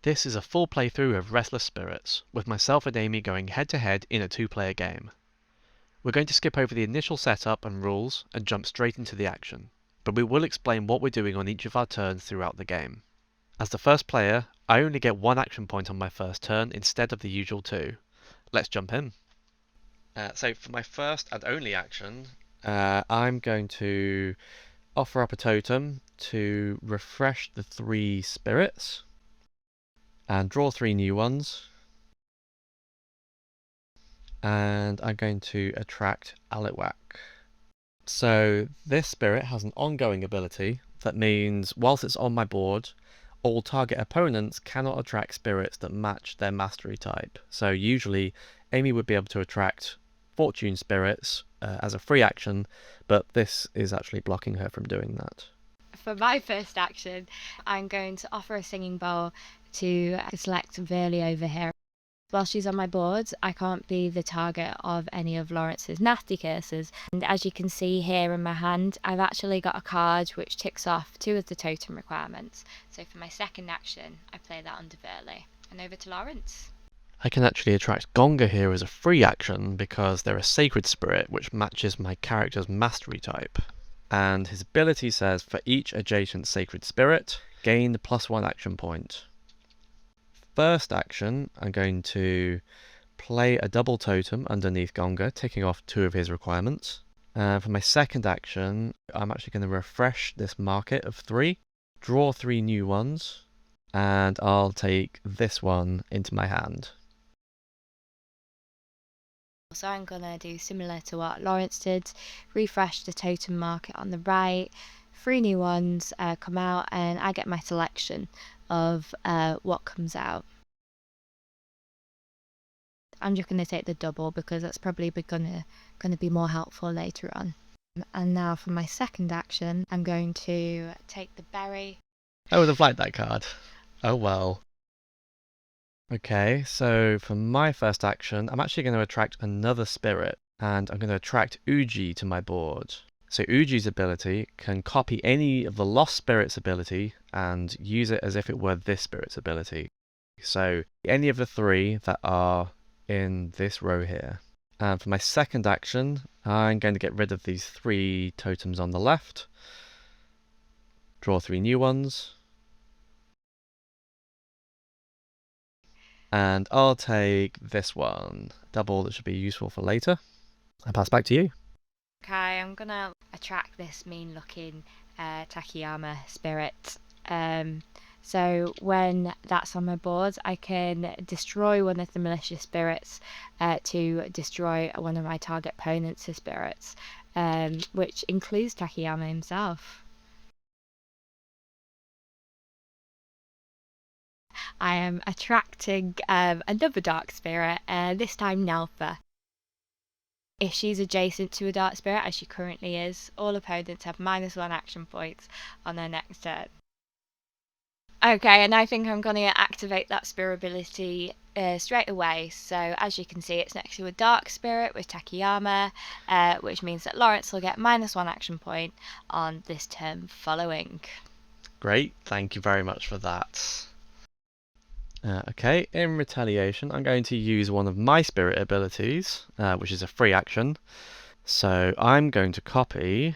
This is a full playthrough of Restless Spirits, with myself and Amy going head to head in a two-player game. We're going to skip over the initial setup and rules and jump straight into the action, but we will explain what we're doing on each of our turns throughout the game. As the first player, I only get one action point on my first turn instead of the usual two. Let's jump in. So for my first and only action, I'm going to offer up a totem to refresh the 3 spirits and draw 3 new ones. And I'm going to attract Alitwak. So this spirit has an ongoing ability that means whilst it's on my board, all target opponents cannot attract spirits that match their mastery type. So usually Amy would be able to attract fortune spirits as a free action, but this is actually blocking her from doing that. For my first action, I'm going to offer a singing bowl to select Verley over here. While she's on my board, I can't be the target of any of Lawrence's nasty curses. And as you can see here in my hand, I've actually got a card which ticks off 2 of the totem requirements. So for my second action, I play that under Verley. And over to Lawrence. I can actually attract Gonga here as a free action because they're a sacred spirit which matches my character's mastery type. And his ability says for each adjacent sacred spirit, gain the +1 action point. First action, I'm going to play a double totem underneath Gonga, ticking off 2 of his requirements. For my second action, I'm actually going to refresh this market of 3, draw 3 new ones, and I'll take this one into my hand. So I'm going to do similar to what Lawrence did, refresh the totem market on the right, 3 new ones come out, and I get my selection of what comes out. I'm just going to take the double because that's probably going to be more helpful later on. And now for my second action, I'm going to take the berry. I would have liked that card. Oh well. Okay, so for my first action, I'm actually going to attract another spirit, and I'm going to attract Uji to my board. So Uji's ability can copy any of the lost spirit's ability and use it as if it were this spirit's ability. So any of the 3 that are in this row here. And for my second action, I'm going to get rid of these 3 totems on the left, draw 3 new ones, and I'll take this one, double that should be useful for later. I'll pass back to you. Okay, I'm going to attract this mean looking Takayama spirit. So when that's on my board, I can destroy one of the malicious spirits to destroy one of my target opponent's spirits, which includes Takayama himself. I am attracting another dark spirit, this time Nelfa. If she's adjacent to a dark spirit, as she currently is, all opponents have -1 action points on their next turn. Okay, and I think I'm going to activate that spirit ability straight away. So as you can see, it's next to a dark spirit with Takayama, which means that Lawrence will get -1 action point on this turn following. Great, thank you very much for that. Okay, in retaliation, I'm going to use one of my spirit abilities, which is a free action. So I'm going to copy,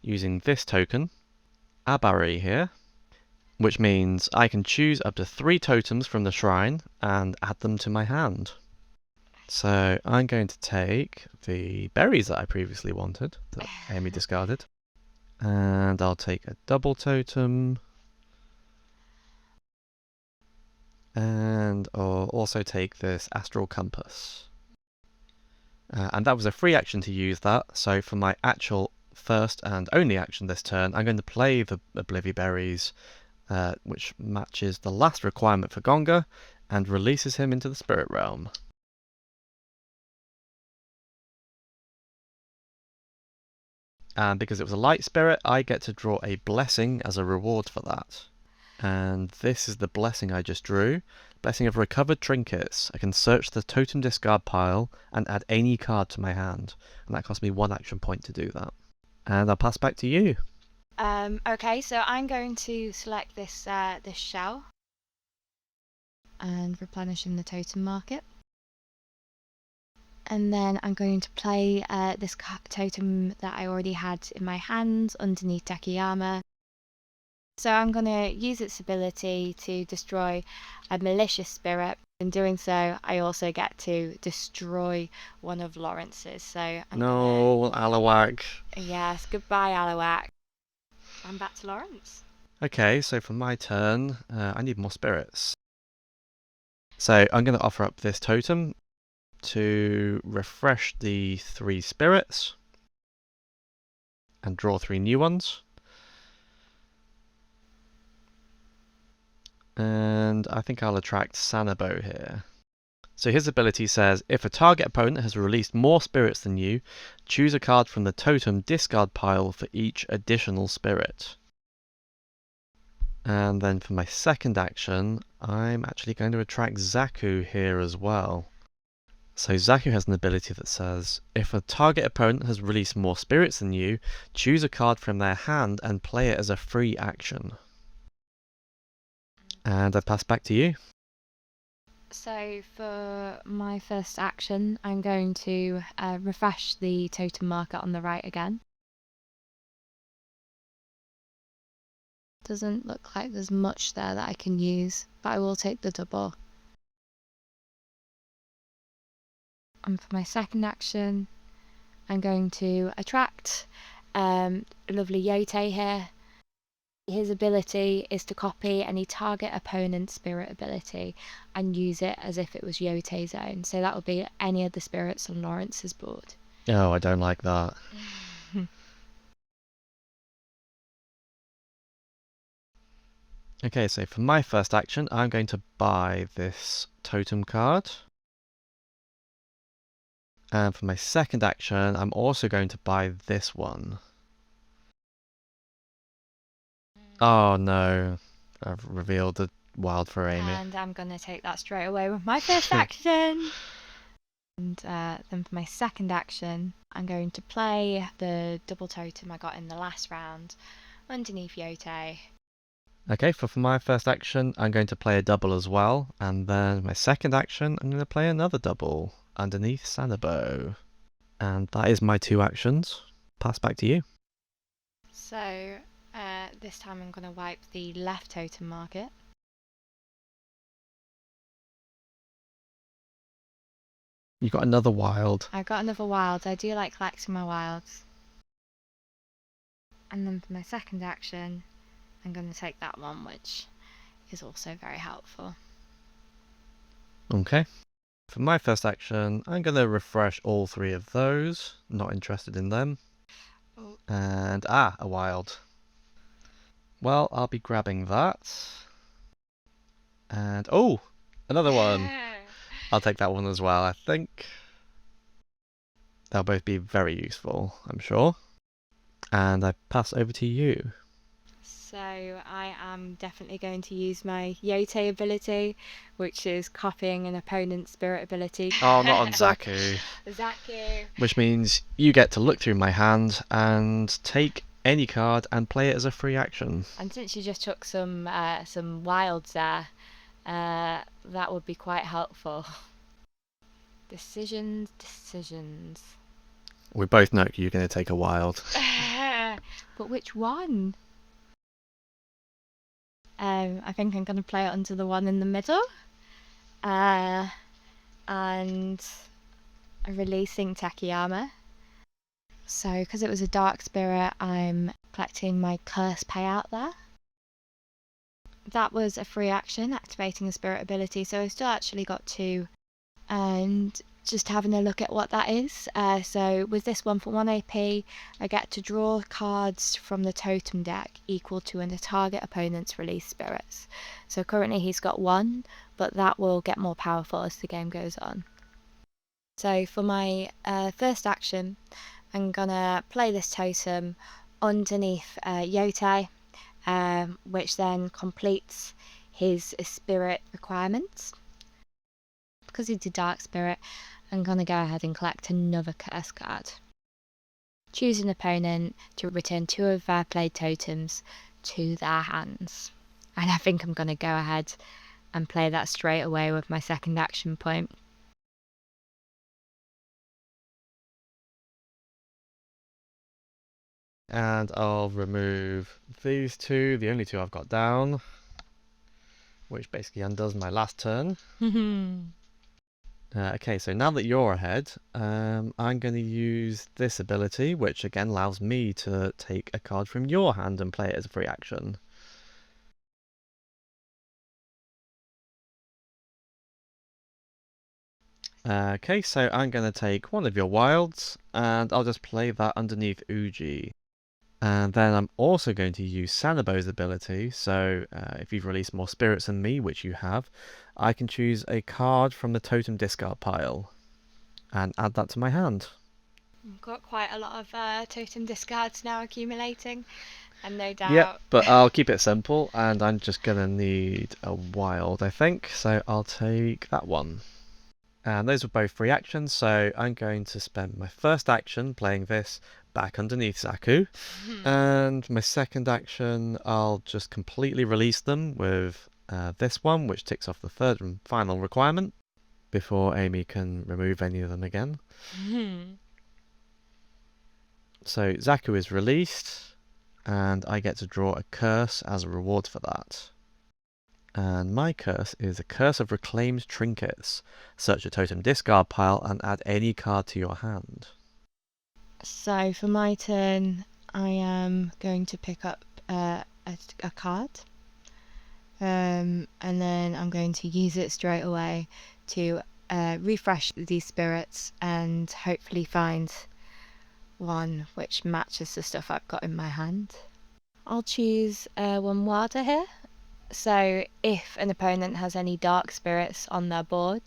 using this token, Abari here, which means I can choose up to 3 totems from the shrine and add them to my hand. So I'm going to take the berries that I previously wanted, that Amy discarded, and I'll take a double totem, and I'll also take this astral compass. And that was a free action to use that, so for my actual first and only action this turn, I'm going to play the Oblivi berries, which matches the last requirement for Gonga, and releases him into the spirit realm. And because it was a light spirit, I get to draw a blessing as a reward for that. And this is the blessing I just drew. Blessing of recovered trinkets. I can search the totem discard pile and add any card to my hand. And that cost me 1 action point to do that. And I'll pass back to you. Okay, so I'm going to select this shell. and replenishing the totem market. And then I'm going to play this totem that I already had in my hand underneath Takayama. So I'm going to use its ability to destroy a malicious spirit. In doing so, I also get to destroy one of Lawrence's. So No, Alawak. Yes, goodbye Alawak. I'm back to Lawrence. Okay, so for my turn, I need more spirits. So I'm going to offer up this totem to refresh the 3 spirits and draw 3 new ones. And I think I'll attract Sanabo here. So his ability says, if a target opponent has released more spirits than you, choose a card from the totem discard pile for each additional spirit. And then for my second action, I'm actually going to attract Zaku here as well. So Zaku has an ability that says, if a target opponent has released more spirits than you, choose a card from their hand and play it as a free action. And I pass back to you. So for my first action, I'm going to refresh the totem marker on the right again. Doesn't look like there's much there that I can use, but I will take the double. And for my second action, I'm going to attract lovely Yote here. His ability is to copy any target opponent's spirit ability and use it as if it was Yote's own. So that would be any of the spirits on Lawrence's board. Oh, I don't like that. Okay, so for my first action, I'm going to buy this totem card. And for my second action, I'm also going to buy this one. Oh no, I've revealed the wild for Amy. And I'm going to take that straight away with my first action. And then for my second action, I'm going to play the double totem I got in the last round underneath Yote. Okay, for my first action, I'm going to play a double as well. And then my second action, I'm going to play another double underneath Sanabo. And that is my 2 actions. Pass back to you. So this time I'm going to wipe the left totem market. You got another wild. I got another wild. I do like collecting my wilds. And then for my second action, I'm going to take that one, which is also very helpful. Okay. For my first action, I'm going to refresh all 3 of those. Not interested in them. Oh. And, a wild. Well, I'll be grabbing that. And, oh, another one. I'll take that one as well, I think. They'll both be very useful, I'm sure. And I pass over to you. So I am definitely going to use my Yote ability, which is copying an opponent's spirit ability. Oh, not on Zaku. Zaku. Which means you get to look through my hand and take any card and play it as a free action. And since you just took some wilds there, that would be quite helpful. Decisions. We both know you're going to take a wild. But which one? I think I'm going to play it onto the one in the middle. And releasing Takayama. So, because it was a dark spirit, I'm collecting my curse payout there. That was a free action, activating a spirit ability, so I've still actually got 2. And just having a look at what that is. So with this one, for 1 AP, I get to draw cards from the totem deck equal to a target opponent's released spirits. So currently he's got 1, but that will get more powerful as the game goes on. So for my first action, I'm gonna play this totem underneath Yote, which then completes his spirit requirements. Because he's a dark spirit, I'm gonna go ahead and collect another curse card. Choose an opponent to return 2 of their played totems to their hands. And I think I'm gonna go ahead and play that straight away with my second action point. And I'll remove these two, the only two I've got down, which basically undoes my last turn. Okay, so now that you're ahead, I'm going to use this ability, which again allows me to take a card from your hand and play it as a free action. Okay, so I'm going to take one of your wilds, and I'll just play that underneath Uji. And then I'm also going to use Sanabo's ability, so if you've released more spirits than me, which you have, I can choose a card from the totem discard pile and add that to my hand. I've got quite a lot of totem discards now accumulating, and no doubt... Yep, but I'll keep it simple, and I'm just going to need a wild, I think, so I'll take that one. And those were both free actions, so I'm going to spend my first action playing this back underneath Zaku. And my second action, I'll just completely release them with this one, which ticks off the third and final requirement before Amy can remove any of them again. So Zaku is released, and I get to draw a curse as a reward for that. And my curse is a curse of reclaimed trinkets. Search a totem discard pile and add any card to your hand. So for my turn, I am going to pick up a card, and then I'm going to use it straight away to refresh these spirits and hopefully find one which matches the stuff I've got in my hand. I'll choose one Wada here. So if an opponent has any dark spirits on their board,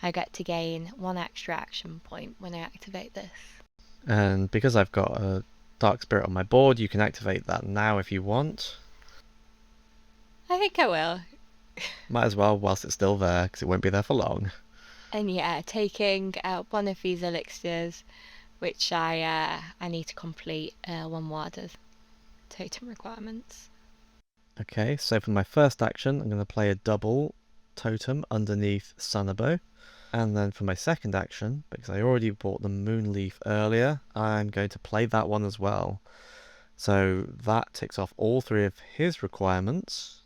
I get to gain 1 extra action point when I activate this. And because I've got a dark spirit on my board, you can activate that now if you want. I think I will. Might as well whilst it's still there, because it won't be there for long. And yeah, taking one of these elixirs, which I need to complete 1 Wada's totem requirements. Okay, so for my first action, I'm going to play a double totem underneath Sunabo. And then for my second action, because I already bought the Moonleaf earlier, I'm going to play that one as well. So that ticks off all 3 of his requirements,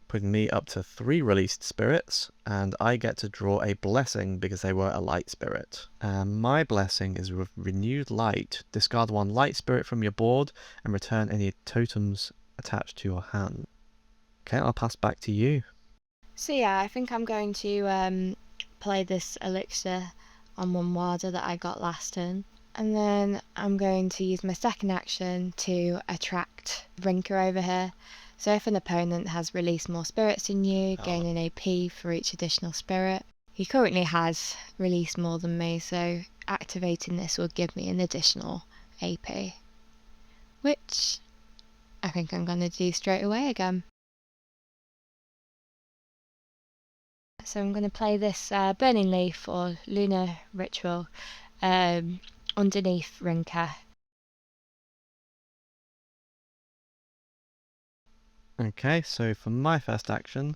putting me up to 3 released spirits, and I get to draw a blessing because they were a light spirit. And my blessing is with renewed light. Discard 1 light spirit from your board and return any totems attached to your hand. Okay, I'll pass back to you. So yeah, I think I'm going to play this elixir on 1 Wada that I got last turn. And then I'm going to use my second action to attract Rinka over here. So if an opponent has released more spirits than you, gain an AP for each additional spirit. He currently has released more than me, so activating this will give me an additional AP. Which I think I'm going to do straight away again. So I'm going to play this Burning Leaf or Lunar Ritual underneath Rinka. Okay, so for my first action,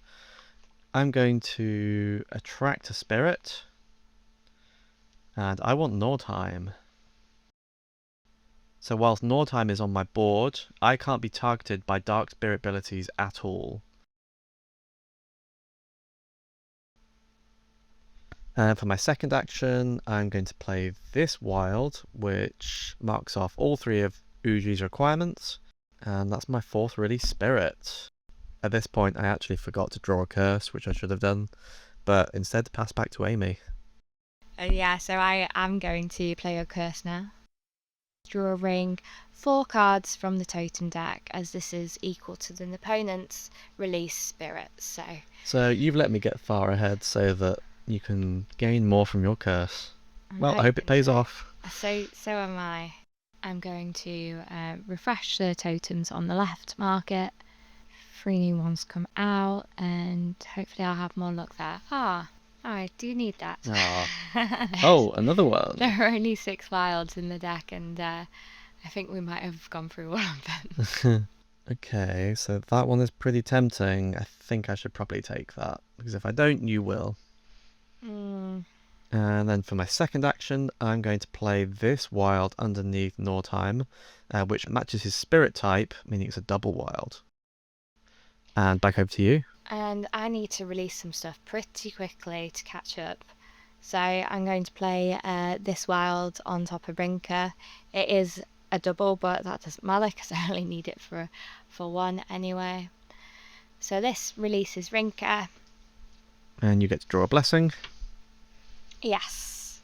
I'm going to attract a spirit, and I want Nordheim. So whilst Nordheim is on my board, I can't be targeted by dark spirit abilities at all. And for my second action, I'm going to play this wild, which marks off all 3 of Uji's requirements, and that's my 4th release spirit. At this point, I actually forgot to draw a curse, which I should have done, but instead pass back to Amy. Yeah, so I am going to play a curse now. Draw a ring, 4 cards from the totem deck, as this is equal to the opponent's release spirits. So you've let me get far ahead so that you can gain more from your curse. Well, I hope it pays off. So am I. I'm going to refresh the totems on the left market. 3 new ones come out, and hopefully I'll have more luck there. I do need that. Oh, another one. There are only 6 wilds in the deck, and I think we might have gone through all of them. Okay, so that one is pretty tempting. I think I should probably take that, because if I don't, you will. Mm. And then for my second action, I'm going to play this wild underneath Nordheim, which matches his spirit type, meaning it's a double wild. And back over to you. And I need to release some stuff pretty quickly to catch up. So I'm going to play this wild on top of Rinker. It is a double, but that doesn't matter because I only need it for one anyway. So this releases Rinker. And you get to draw a blessing. Yes.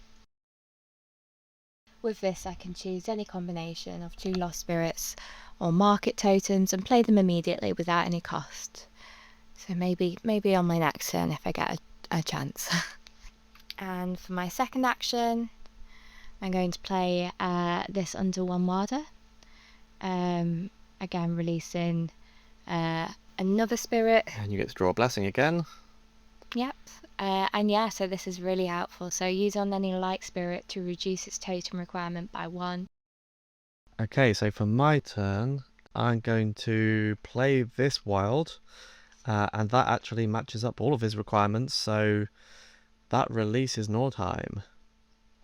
With this, I can choose any combination of 2 lost spirits or market totems and play them immediately without any cost. So maybe on my next turn if I get a chance. And for my second action, I'm going to play this under 1 Wilder. Again, releasing another spirit. And you get to draw a blessing again. Yep. And yeah, so this is really helpful. So use on any light spirit to reduce its totem requirement by 1. Okay, so for my turn, I'm going to play this wild, and that actually matches up all of his requirements, so that releases Nordheim,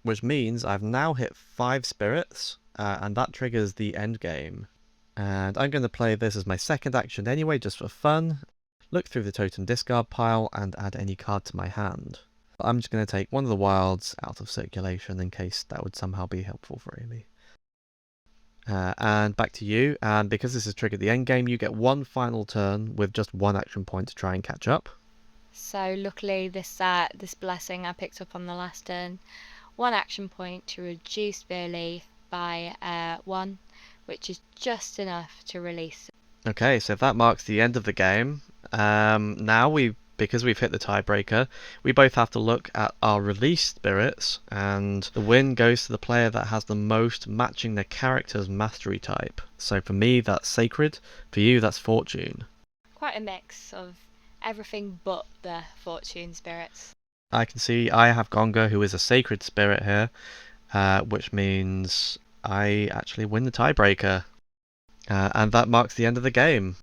which means I've now hit 5 spirits, and that triggers the end game. And I'm going to play this as my second action anyway, just for fun. Look through the totem discard pile and add any card to my hand. I'm just going to take one of the wilds out of circulation in case that would somehow be helpful for Amy. And back to you, and because this has triggered the end game, you get one final turn with just 1 action point to try and catch up. So luckily this blessing I picked up on the last turn. 1 action point to reduce Fear Leaf by 1, which is just enough to release. Okay, so that marks the end of the game. Now because we've hit the tiebreaker, we both have to look at our released spirits, and the win goes to the player that has the most matching their character's mastery type. So for me, that's Sacred. For you, that's Fortune. Quite a mix of everything but the Fortune spirits. I can see I have Gonga, who is a Sacred spirit here, which means I actually win the tiebreaker. And that marks the end of the game.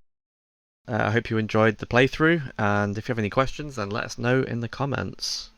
I hope you enjoyed the playthrough, and if you have any questions, then let us know in the comments.